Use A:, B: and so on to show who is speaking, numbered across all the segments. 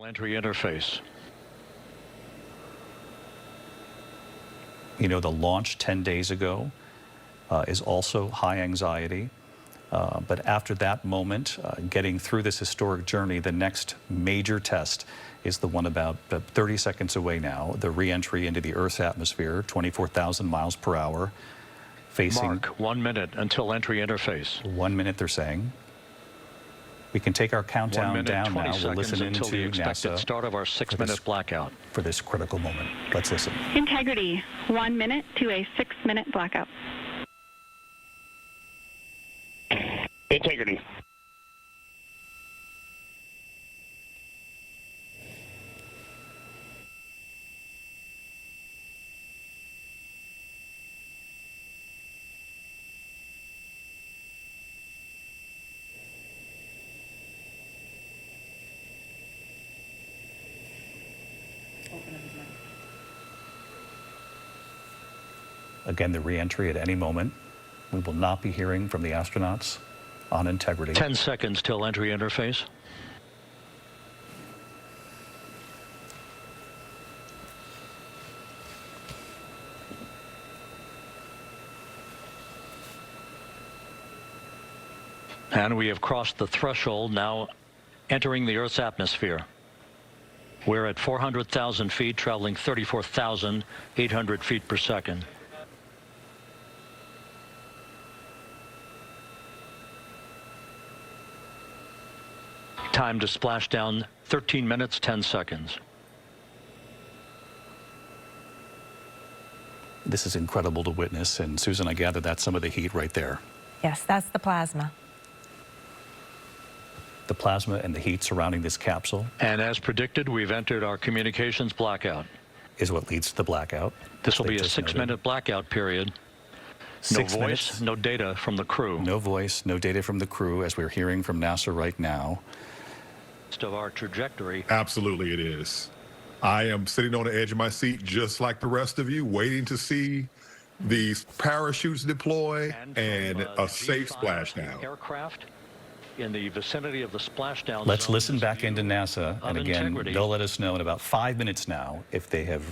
A: Entry interface.
B: You know, the launch 10 days ago is also high anxiety. But after that moment, getting through this historic journey, the next major test is the one about 30 seconds away now, the re-entry into the Earth's atmosphere, 24,000 miles per hour, facing...
A: Mark 1 minute until entry interface.
B: 1 minute, they're saying. We can take our countdown down now. We'll listen
A: until the
B: into
A: expected
B: NASA
A: start of our 6-minute blackout.
B: For this critical moment. Let's listen.
C: Integrity, 1 minute to a 6-minute blackout.
D: Integrity.
B: Again, the re-entry at any moment. We will not be hearing from the astronauts on integrity.
A: 10 seconds till entry interface. And we have crossed the threshold, now entering the Earth's atmosphere. We're at 400,000 feet, traveling 34,800 feet per second. Time to splash down, 13 minutes, 10 seconds.
B: This is incredible to witness, and Susan, I gather that's some of the heat right there.
E: Yes, that's the plasma.
B: The plasma and the heat surrounding this capsule.
A: And as predicted, we've entered our communications blackout.
B: Is what leads to the blackout.
A: This will be a 6-minute blackout period. No voice, no data from the crew.
B: No voice, no data from the crew, as we're hearing from NASA right now.
A: Of our trajectory.
F: Absolutely it is. I am sitting on the edge of my seat just like the rest of you, waiting to see these parachutes deploy and a safe splashdown.
A: Aircraft in the vicinity of the splashdown.
B: Let's listen back into NASA, and again,
A: integrity.
B: they'll let us know in about 5 minutes now if they have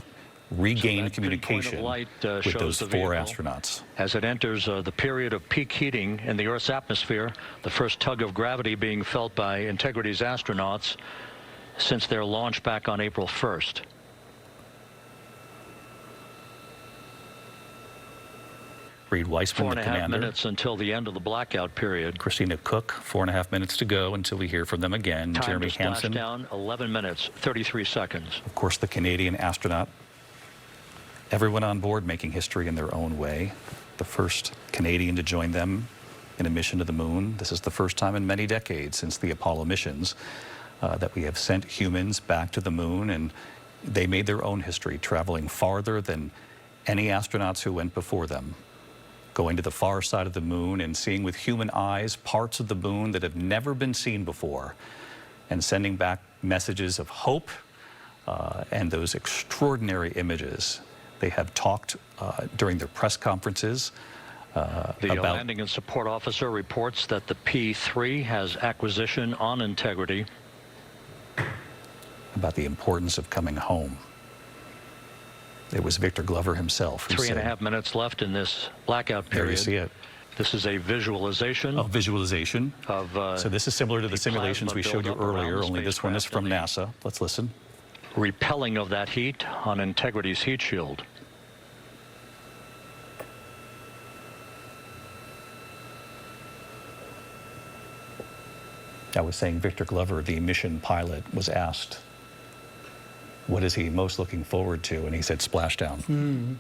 B: regained communication with those 4 astronauts.
A: As it enters the period of peak heating in the Earth's atmosphere, the first tug of gravity being felt by Integrity's astronauts since their launch back on April 1st.
B: Reed Weissman, the commander.
A: 4.5 minutes until the end of the blackout period.
B: Christina Cook, 4.5 minutes to go until we hear from them again.
A: Time
B: Jeremy
A: to splash
B: Hansen.
A: down, 11 minutes, 33 seconds.
B: Of course, the Canadian astronaut. Everyone on board making history in their own way. The first Canadian to join them in a mission to the moon. This is the first time in many decades since the Apollo missions that we have sent humans back to the moon, and they made their own history, traveling farther than any astronauts who went before them, going to the far side of the moon and seeing with human eyes parts of the moon that have never been seen before, and sending back messages of hope and those extraordinary images. They have talked during their press conferences
A: The
B: about
A: landing and support officer reports that the P-3 has acquisition on integrity.
B: about the importance of coming home. It was Victor Glover himself who said,
A: 3.5 minutes left in this blackout period.
B: There you see it.
A: This is a visualization.
B: Oh, visualization.
A: Of,
B: so this is similar to the simulations we showed you earlier, only this one is from NASA. Let's listen.
A: Repelling of that heat on Integrity's heat shield.
B: I was saying Victor Glover, the mission pilot, was asked, what is he most looking forward to? And he said splashdown.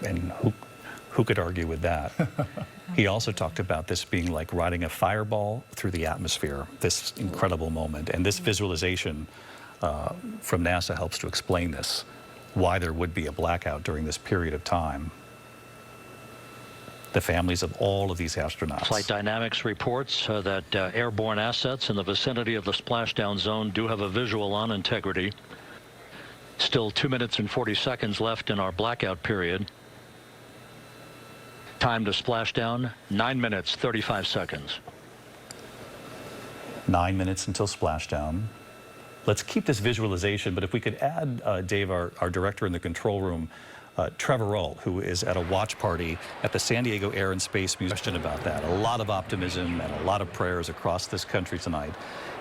B: And who could argue with that? He also talked about this being like riding a fireball through the atmosphere, this incredible moment. And this visualization from NASA helps to explain this, why there would be a blackout during this period of time. The families of all of these astronauts.
A: Flight Dynamics reports that airborne assets in the vicinity of the splashdown zone do have a visual on Integrity. Still 2 minutes and 40 seconds left in our blackout period. Time to splashdown, 9 minutes, 35 seconds.
B: 9 minutes until splashdown. Let's keep this visualization, but if we could add, Dave, our director in the control room, Trevor Ault, who is at a watch party at the San Diego Air and Space Museum. Question about that. A lot of optimism and a lot of prayers across this country tonight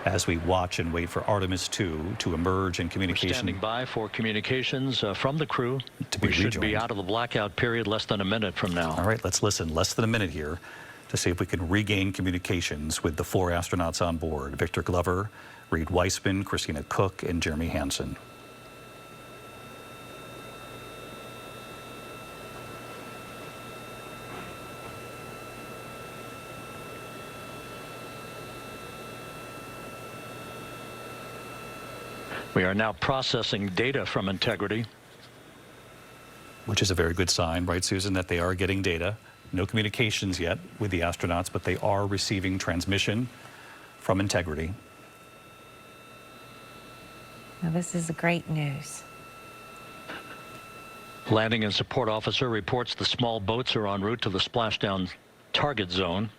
B: as we watch and wait for Artemis 2 to emerge in communication.
A: We're standing by for communications from the crew.
B: To be
A: we should
B: rejoined.
A: be out of the blackout period less than a minute from now.
B: All right, let's listen. Less than a minute here to see if we can regain communications with the 4 astronauts on board: Victor Glover, Reed Weissman, Christina Cook, and Jeremy Hansen.
A: We are now processing data from Integrity.
B: Which is a very good sign, right, Susan, that they are getting data. No communications yet with the astronauts, but they are receiving transmission from Integrity.
E: Now, this is great news.
A: Landing and support officer reports the small boats are en route to the splashdown target zone.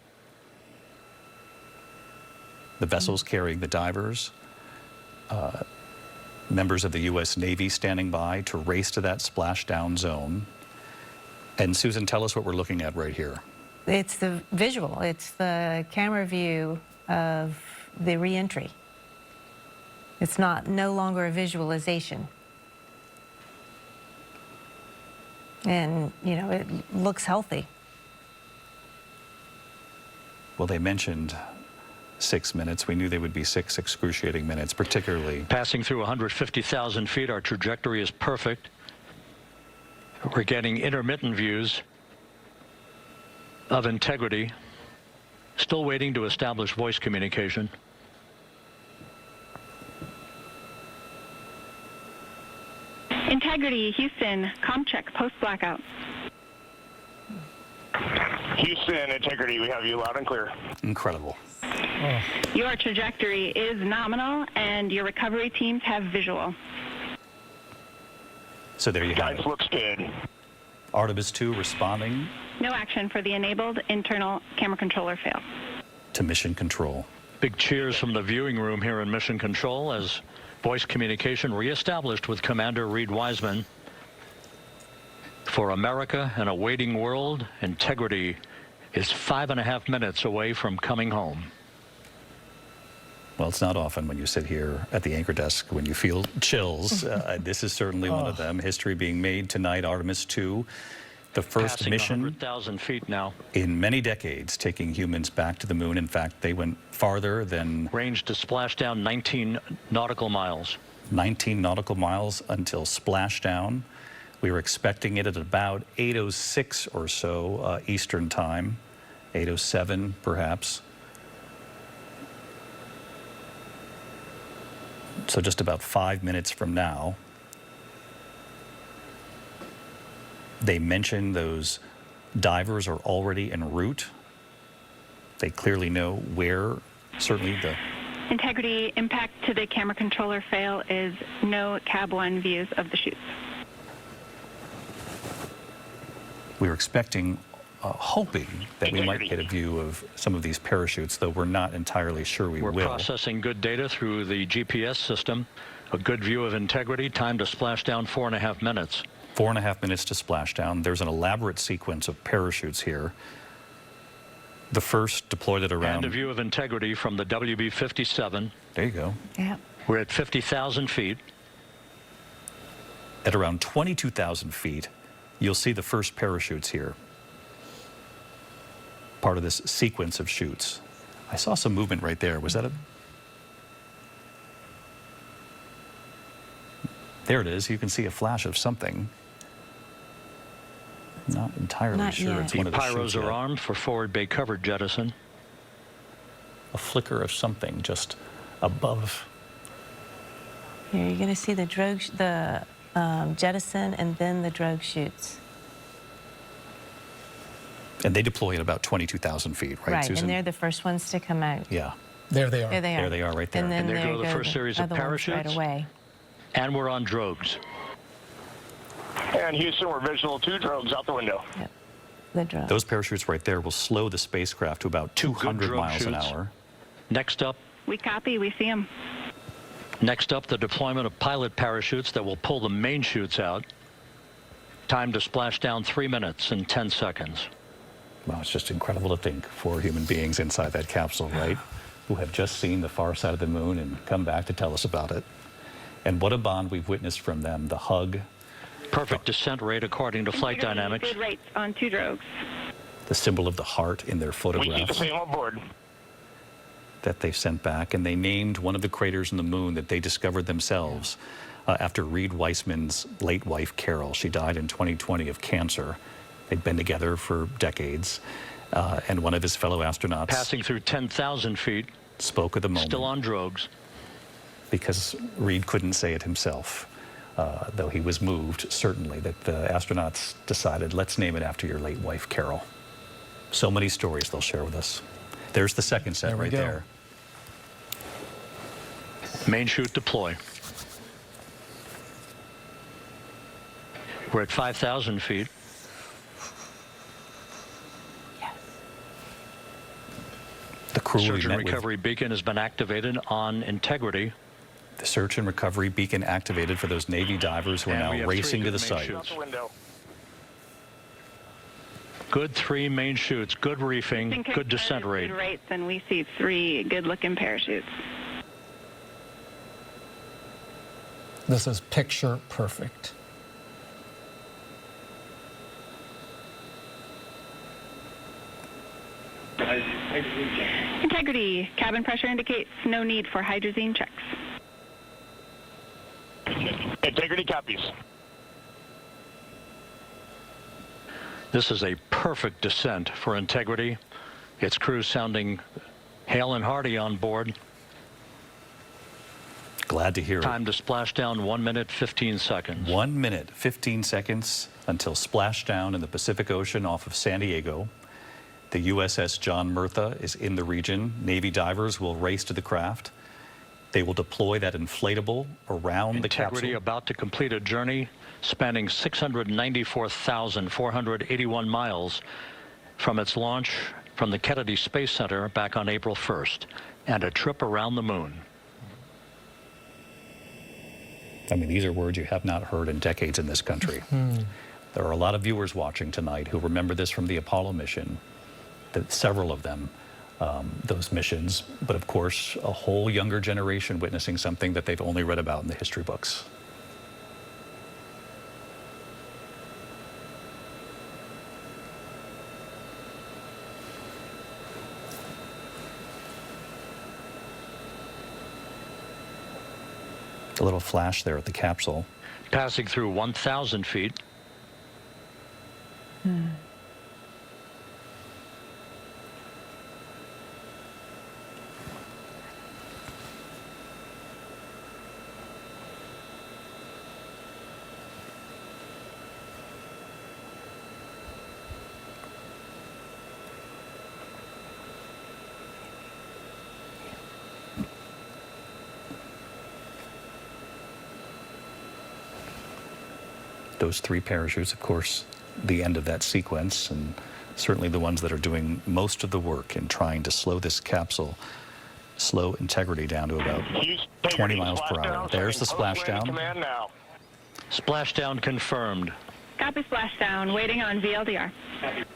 B: The vessels carrying the divers, members of the U.S. Navy standing by to race to that splashdown zone. And Susan, tell us what we're looking at right here.
E: It's the visual. It's the camera view of the reentry. It's no longer a visualization. And, you know, it looks healthy.
B: Well, they mentioned 6 minutes. We knew they would be 6 excruciating minutes, particularly.
A: Passing through 150,000 feet, our trajectory is perfect. We're getting intermittent views of Integrity. Still waiting to establish voice communication.
C: Integrity, Houston, comm check, post-blackout.
D: Houston, Integrity, we have you loud and clear.
B: Incredible.
C: Your trajectory is nominal, and your recovery teams have visual.
B: So there you have
D: Guidance
B: it.
D: looks good.
B: Artemis 2 responding
C: No action for the enabled internal camera controller fail.
B: to mission control.
A: Big cheers from the viewing room here in Mission Control as voice communication reestablished with Commander Reed Wiseman. For America and a waiting world, Integrity is 5.5 minutes away from coming home.
B: Well, it's not often when you sit here at the anchor desk when you feel chills. This is certainly one of them. History being made tonight, Artemis 2, the first
A: Passing
B: mission
A: 100,000 feet now.
B: in many decades taking humans back to the moon. In fact, they went farther than
A: Range to splashdown 19 nautical miles.
B: 19 nautical miles until splashdown. We were expecting it at about 8:06 or so Eastern time, 8:07 perhaps. So just about 5 minutes from now. They mentioned those divers are already en route. They clearly know where, certainly the
C: Integrity, impact to the camera controller fail is no Cab 1 views of the chutes.
B: we were expecting, hoping that we might get a view of some of these parachutes, though we're not entirely sure we
A: We're
B: will.
A: processing good data through the GPS system. A good view of Integrity. Time to splashdown 4.5 minutes.
B: 4.5 minutes to splashdown. There's an elaborate sequence of parachutes here. The first deployed at around...
A: And a view of Integrity from the WB-57.
B: There you go.
E: Yeah.
A: We're at 50,000 feet.
B: At around 22,000 feet, you'll see the first parachutes here. Part of this sequence of chutes. I saw some movement right there. Was that a... There it is. You can see a flash of something. Not entirely
E: Not
B: sure
E: yet.
B: it's
A: The
B: one of the
A: pyros
B: chutes
A: are
B: yet.
A: armed for forward bay cover jettison.
B: A flicker of something just above.
E: Here, you're going to see the drogue, jettison, and then the drogue chutes.
B: And they deploy at about 22,000 feet, right, Susan?
E: and they're the first ones to come out.
B: Yeah.
G: There they are.
E: There they are.
B: There they are right there.
E: And then
A: And there go the first
E: the
A: series of
E: other ones
A: parachutes.
E: right away.
A: And we're on drogues.
D: And Houston, we're visual 2 drogues out the window.
E: Yep. The drogue.
B: Those parachutes right there will slow the spacecraft to about 200
A: drone
B: miles an
A: chutes.
B: hour.
A: Next up,
C: We copy. We see them.
A: Next up, the deployment of pilot parachutes that will pull the main chutes out. Time to splash down 3 minutes and 10 seconds.
B: Well, it's just incredible to think 4 human beings inside that capsule, right? Who have just seen the far side of the moon and come back to tell us about it. And what a bond we've witnessed from them, the hug.
A: Perfect descent rate according to flight dynamics.
C: Good rates on 2 drogues.
B: The symbol of the heart in their
D: We keep the
B: photographs
D: same on board.
B: that they sent back. And they named one of the craters in the moon that they discovered themselves after Reed Weissman's late wife, Carol. She died in 2020 of cancer. They'd been together for decades. And one of his fellow astronauts
A: Passing through 10,000 feet,
B: spoke of the moment.
A: still on drogues.
B: Because Reed couldn't say it himself, though he was moved, certainly, that the astronauts decided, let's name it after your late wife, Carol. So many stories they'll share with us. There's the second set
G: There we
B: right
G: go.
B: there.
A: Main chute deploy. We're at 5,000 feet.
B: The crew we
A: Search and
B: met with,
A: recovery beacon has been activated on integrity.
B: the search and recovery beacon activated for those Navy divers who are
A: And we
B: now
A: have
B: racing to
A: three
B: the
A: good main
B: site.
A: chutes.
D: Out the window.
A: Good 3 main chutes, good reefing, good descent rate.
C: Good rates, and we see 3 good-looking parachutes.
G: This is picture perfect.
C: Integrity. Cabin pressure indicates no need for hydrazine checks.
D: Integrity copies.
A: This is a perfect descent for integrity. Its crew sounding hale and hearty on board.
B: Glad to hear it.
A: Time to splash down 1 minute, 15 seconds.
B: 1 minute, 15 seconds until splashdown in the Pacific Ocean off of San Diego. The USS John Murtha is in the region. Navy divers will race to the craft. They will deploy that inflatable around the
A: Integrity
B: capsule.
A: about to complete a journey spanning 694,481 miles from its launch from the Kennedy Space Center back on April 1st, and a trip around the moon.
B: I mean, these are words you have not heard in decades in this country. There are a lot of viewers watching tonight who remember this from the Apollo mission, several of them, those missions, but of course, a whole younger generation witnessing something that they've only read about in the history books. A little flash there at the capsule.
A: Passing through 1,000 feet.
B: Those 3 parachutes, of course, the end of that sequence, and certainly the ones that are doing most of the work in trying to slow this capsule, slow integrity down to about 20 miles per hour. There's the splashdown.
D: Command now.
A: Splashdown confirmed.
C: Copy splashdown. Waiting on VLDR.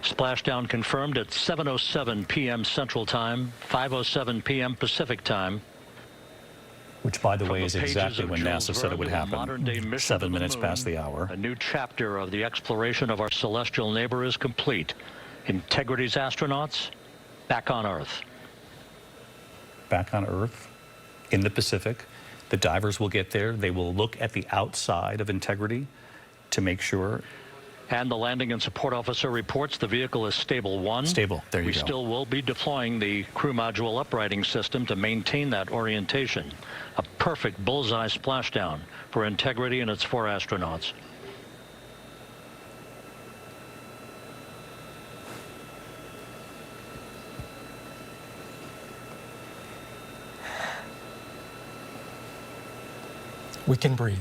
A: Splashdown confirmed at 7:07 p.m. Central Time, 5:07 p.m. Pacific Time.
B: Which, by the way,
A: From
B: is
A: the pages
B: exactly
A: of
B: when
A: Jules
B: NASA said it would
A: Verne, the
B: happen.
A: modern-day mission to
B: 7
A: the
B: minutes
A: moon,
B: past the hour.
A: A new chapter of the exploration of our celestial neighbor is complete. Integrity's astronauts back on Earth.
B: Back on Earth, in the Pacific. The divers will get there. They will look at the outside of Integrity to make sure.
A: And the landing and support officer reports the vehicle is stable 1.
B: Stable, there you
A: We
B: go.
A: still will be deploying the crew module uprighting system to maintain that orientation. A perfect bullseye splashdown for Integrity and its 4 astronauts.
G: We can breathe.